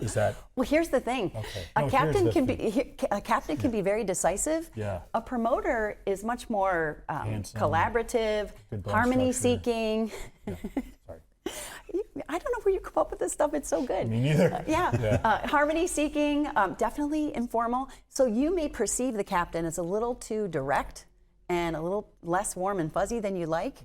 Is that Well, here's the thing. okay? A No, captain here's the can thing. a captain can be very decisive. Yeah. A promoter is much more Handsome, collaborative, good bone harmony structure. seeking. Sorry. I don't know where you come up with this stuff. It's so good. Me neither. Harmony seeking, definitely informal. So you may perceive the captain as a little too direct and a little less warm and fuzzy than you like.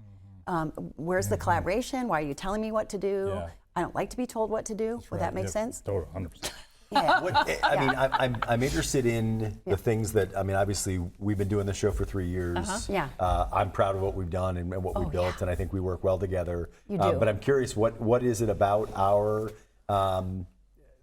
Where's the collaboration? Why are you telling me what to do? Yeah. I don't like to be told what to do. Would that make sense? Totally, 100%. Yeah. I mean, I'm interested in the things that, I mean, obviously we've been doing the show for 3 years. Yeah. I'm proud of what we've done and what we built, and I think we work well together. You do. But I'm curious, what is it about our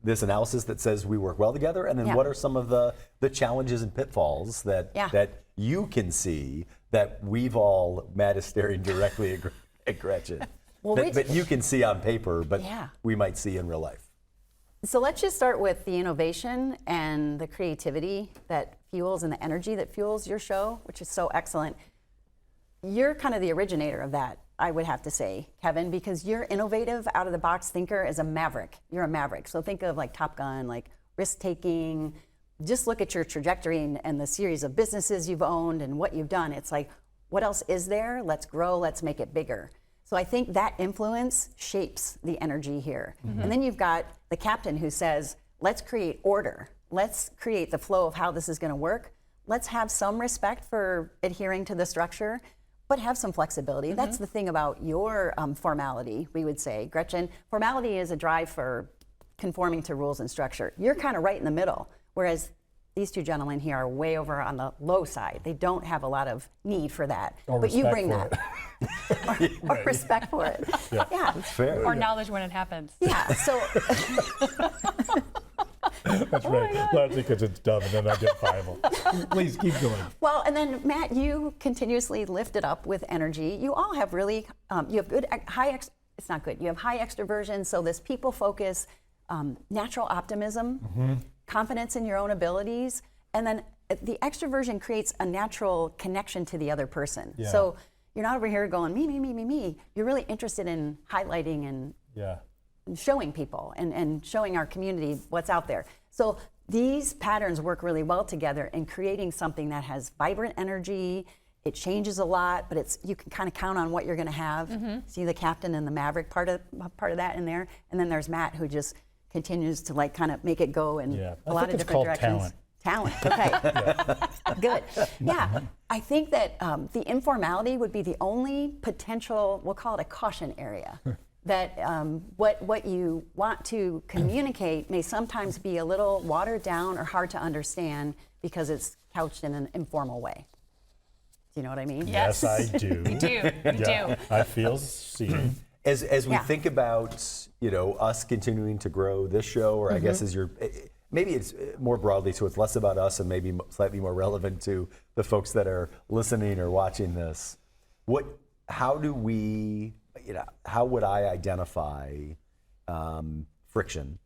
this analysis that says we work well together, and then what are some of the challenges and pitfalls that that you can see that we've all, Matt is staring directly at Gretchen, Well, that you can see on paper, but Yeah. we might see in real life. So let's just start with the innovation and the creativity that fuels and the energy that fuels your show, which is so excellent. You're kind of the originator of that, I would have to say, Kevin, because you're innovative, out of the box thinker as a maverick. You're a maverick. So think of like Top Gun, like risk taking. Just look at your trajectory and the series of businesses you've owned and what you've done. It's like, what else is there? Let's grow, let's make it bigger. So I think that influence shapes the energy here. And then you've got the captain who says, let's create order. Let's create the flow of how this is going to work. Let's have some respect for adhering to the structure, but have some flexibility. That's the thing about your formality, we would say. Gretchen, formality is a drive for conforming to rules and structure. You're kind of right in the middle, whereas these two gentlemen here are way over on the low side. They don't have a lot of need for that. Or but you respect bring for that. or respect for it. Yeah. That's fair. Or knowledge when it happens. Yeah. So That's right. Largely because it's dumb and then identifiable. Please keep going. well, and then Matt, you continuously lift it up with energy. You all have really, you have good, it's not good. You have high extroversion, so this people focus, natural optimism, confidence in your own abilities, and then the extroversion creates a natural connection to the other person. Yeah. So you're not over here going, me, me, me, me, me. You're really interested in highlighting and showing people and showing our community what's out there. So these patterns work really well together in creating something that has vibrant energy. It changes a lot, but you can kind of count on what you're going to have. See the captain and the maverick part of that in there, and then there's Matt who just continues to like kind of make it go in a lot of different directions. Talent. Okay. Good. Yeah. I think that the informality would be the only potential, we'll call it a caution area. That what you want to communicate may sometimes be a little watered down or hard to understand because it's couched in an informal way. Do you know what I mean? Yes, I do. You do. You do. I feel seen. As we think about us continuing to grow this show, or I guess maybe it's more broadly, so it's less about us and maybe slightly more relevant to the folks that are listening or watching this. How do we, how would I identify friction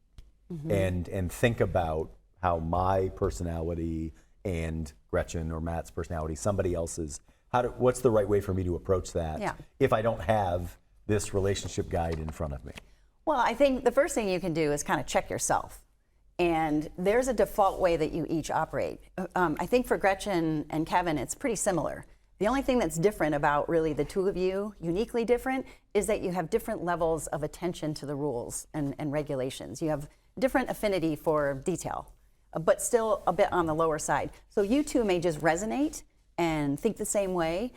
and think about how my personality and Gretchen or Matt's personality, somebody else's, what's the right way for me to approach that if I don't have this relationship guide in front of me? Well, I think the first thing you can do is kind of check yourself. And there's a default way that you each operate. I think for Gretchen and Kevin, it's pretty similar. The only thing that's different about really the two of you, uniquely different, is that you have different levels of attention to the rules and regulations. You have different affinity for detail, but still a bit on the lower side. So you two may just resonate and think the same way.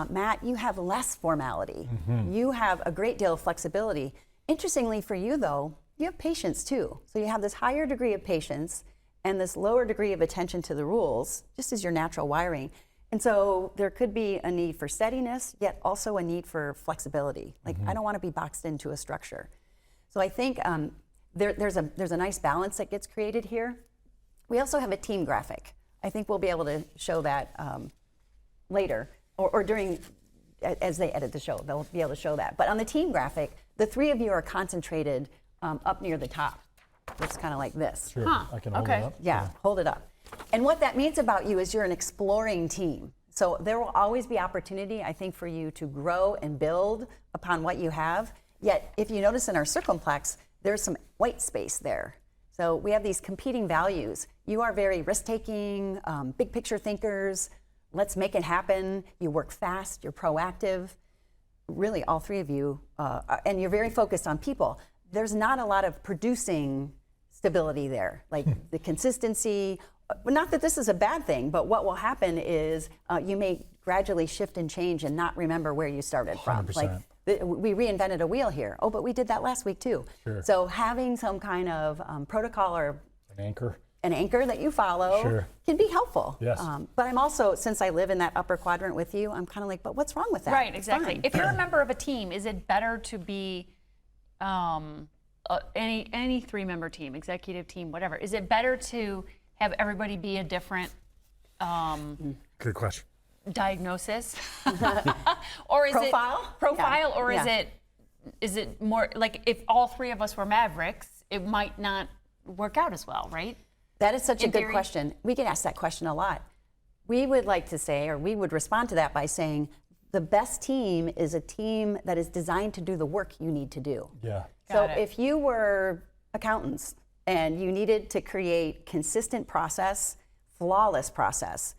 Matt, you have less formality. You have a great deal of flexibility. Interestingly for you though, you have patience too. So you have this higher degree of patience and this lower degree of attention to the rules, just as your natural wiring. And so there could be a need for steadiness, yet also a need for flexibility. Like I don't want to be boxed into a structure. So I think there's a nice balance that gets created here. We also have a team graphic. I think we'll be able to show that later or during, as they edit the show, they'll be able to show that. But on the team graphic, the three of you are concentrated up near the top. It's kind of like this. Sure. I can hold it up. Yeah, hold it up. And what that means about you is you're an exploring team. So there will always be opportunity, I think, for you to grow and build upon what you have. Yet, if you notice in our circumplex, there's some white space there. So we have these competing values. You are very risk-taking, big picture thinkers. Let's make it happen. You work fast, you're proactive. Really, all three of you, and you're very focused on people. There's not a lot of producing stability there, like the consistency. Not that this is a bad thing, but what will happen is you may gradually shift and change and not remember where you started from. 100%. Like we reinvented a wheel here. Oh, but we did that last week too. Sure. So having some kind of protocol or an anchor that you follow can be helpful. Yes. But I'm also, since I live in that upper quadrant with you, I'm kind of like, but what's wrong with that? Right, It's exactly. fine. If you're a member of a team, is it better to be any three-member team, executive team, whatever? Is it better to have everybody be a different Good question. diagnosis, or is Profile? it profile, Yeah. or Yeah. is it more like if all three of us were Mavericks, it might not work out as well, right? That is such a In good theory. question. We get asked that question a lot. We would like to say, or we would respond to that by saying, the best team is a team that is designed to do the work you need to do. Yeah. So Got it. if you were accountants and you needed to create consistent process, flawless process,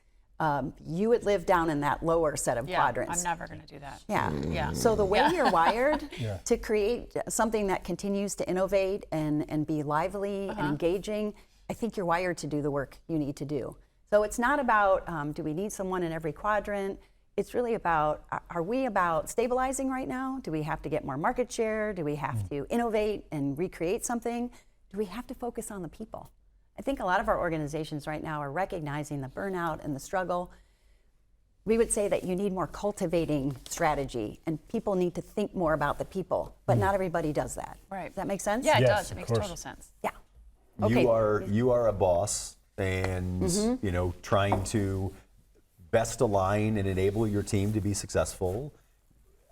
you would live down in that lower set of Yeah, quadrants. I'm never going to do that. Yeah. Yeah. So the way Yeah. you're wired Yeah. to create something that continues to innovate and be lively and engaging, I think you're wired to do the work you need to do. So it's not about do we need someone in every quadrant? It's really about, are we about stabilizing right now? Do we have to get more market share? Do we have to innovate and recreate something? Do we have to focus on the people? I think a lot of our organizations right now are recognizing the burnout and the struggle. We would say that you need more cultivating strategy and people need to think more about the people, but not everybody does that. Right. Does that make sense? Yeah, it Yes, does. It of makes course. total sense. Yeah. Okay. You are a boss and trying to best align and enable your team to be successful.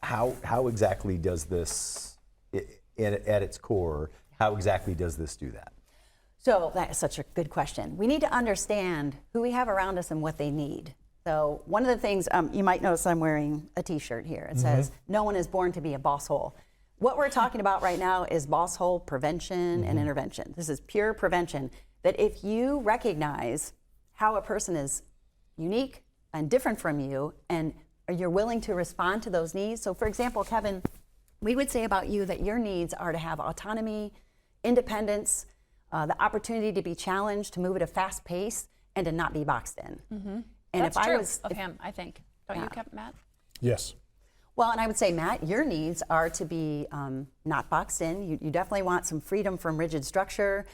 How exactly does this, at its core, how exactly does this do that? So that's such a good question. We need to understand who we have around us and what they need. So one of the things, you might notice I'm wearing a t-shirt here. It says, no one is born to be a boss hole. What we're talking about right now is boss hole prevention and intervention. This is pure prevention. That if you recognize how a person is unique and different from you, and you're willing to respond to those needs. So for example, Kevin, we would say about you that your needs are to have autonomy, independence, the opportunity to be challenged, to move at a fast pace, and to not be boxed in. And That's if true I was of him, I think. Don't you, Matt? Yes. Well, and I would say, Matt, your needs are to be not boxed in. You definitely want some freedom from rigid structure.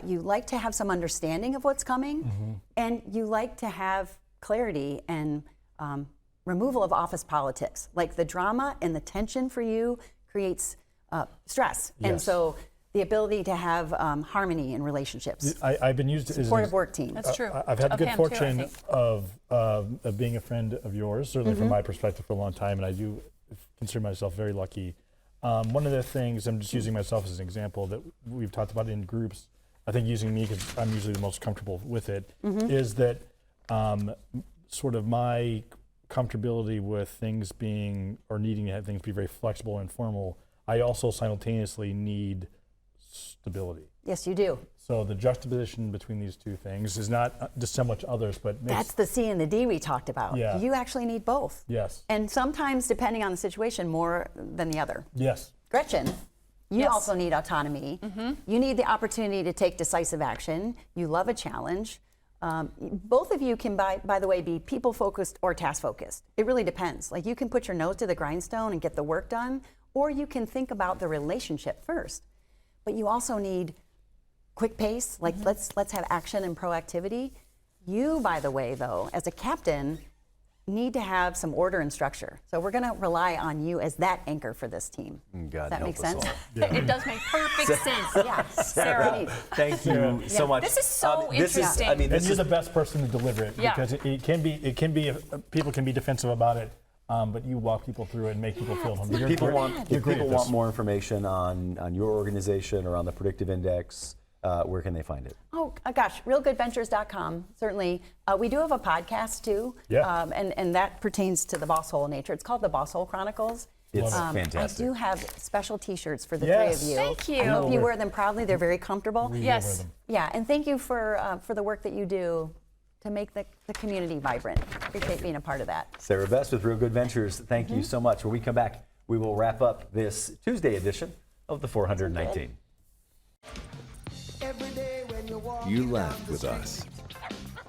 You like to have some understanding of what's coming, and you like to have clarity and removal of office politics. Like the drama and the tension for you creates stress. And Yes. so the ability to have harmony in relationships. I've been used as supportive work team. That's true. I've had the good Pam, too, I fortune think. of being a friend of yours, certainly from my perspective for a long time, and I do consider myself very lucky. One of the things, I'm just using myself as an example, that we've talked about in groups, I think using me because I'm usually the most comfortable with it, is that sort of my comfortability with things being, or needing to have things be very flexible and formal, I also simultaneously need stability. Yes, you do. So the juxtaposition between these two things is not dissimilar to others, but makes, That's the C and the D we talked about. Yeah. You actually need both. Yes. And sometimes, depending on the situation, more than the other. Yes. Gretchen, you Yes. also need autonomy. You need the opportunity to take decisive action. You love a challenge. Both of you can, by the way, be people-focused or task-focused. It really depends. Like, you can put your nose to the grindstone and get the work done, or you can think about the relationship first. But you also need quick pace, like let's have action and proactivity. You, by the way, though, as a captain, need to have some order and structure. So we're going to rely on you as that anchor for this team. God Does that help make us sense? all. It does make perfect sense. Yeah. Sarah, thank you so much. This is so This is, interesting. I mean, And this you're is the best person to deliver it Yeah. because it can be people can be defensive about it, but you walk people through it and make people feel home. if people want more information on your organization or on the predictive index, where can they find it? Oh, gosh, realgoodventures.com, certainly. We do have a podcast, too, Yeah. and that pertains to the Boss Hole nature. It's called the Boss Hole Chronicles. It's fantastic. I do have special T-shirts for the Yes. three of you. Thank you. I hope you wear them proudly. They're very comfortable. We will Yes. wear them. Yeah, and thank you for the work that you do to make the community vibrant. Appreciate being a part of that. Sarah Best with Real Good Ventures, thank you so much. When we come back, we will wrap up this Tuesday edition of the 419. You laughed with us.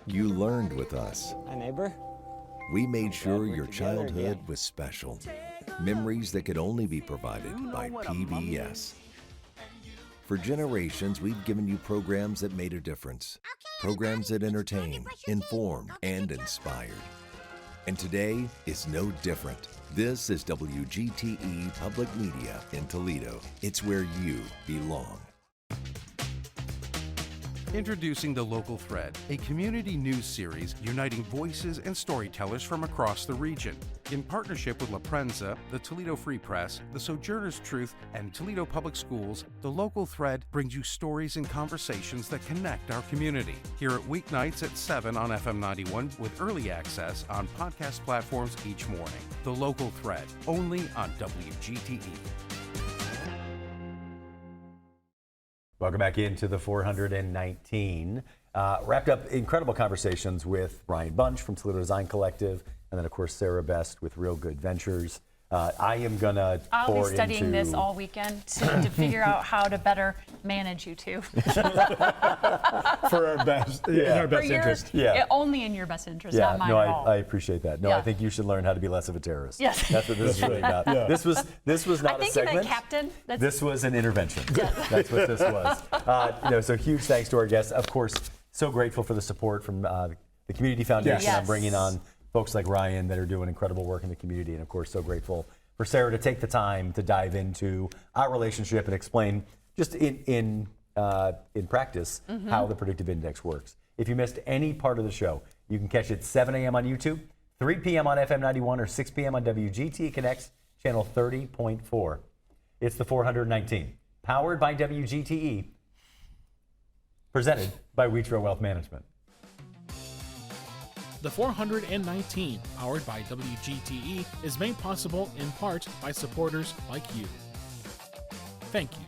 You learned with us. Hi, neighbor. We made sure your childhood was special. Memories that could only be provided by PBS. For generations, we've given you programs that made a difference. Programs that entertain, inform, and inspired. And today is no different. This is WGTE Public Media in Toledo. It's where you belong. Introducing The Local Thread, a community news series uniting voices and storytellers from across the region. In partnership with La Prensa, the Toledo Free Press, the Sojourner's Truth, and Toledo Public Schools, The Local Thread brings you stories and conversations that connect our community. Hear it weeknights at 7 on FM 91 with early access on podcast platforms each morning. The Local Thread, only on WGTE. Welcome back into the 419. Wrapped up incredible conversations with Ryan Bunch from Toledo Design Collective, and then of course Sarah Best with Real Good Ventures. I am gonna I'll be studying this all weekend to figure out how to better manage you two. For our best, in our best interest. Only in your best interest, not mine no, at all. I appreciate that. No, I think you should learn how to be less of a terrorist. Yes. That's what this is really about. Yeah. This was not I a think you segment. meant captain. This was an intervention. That's what this was. So huge thanks to our guests. Of course, so grateful for the support from the Community Foundation Yes. on bringing on folks like Ryan that are doing incredible work in the community. And of course, so grateful for Sarah to take the time to dive into our relationship and explain just in practice how the predictive index works. If you missed any part of the show, you can catch it 7 a.m. on YouTube, 3 p.m. on FM 91, or 6 p.m. on WGT Connects, channel 30.4. It's the 419, powered by WGTE, presented by Wheatro Wealth Management. The 419, powered by WGTE, is made possible in part by supporters like you. Thank you.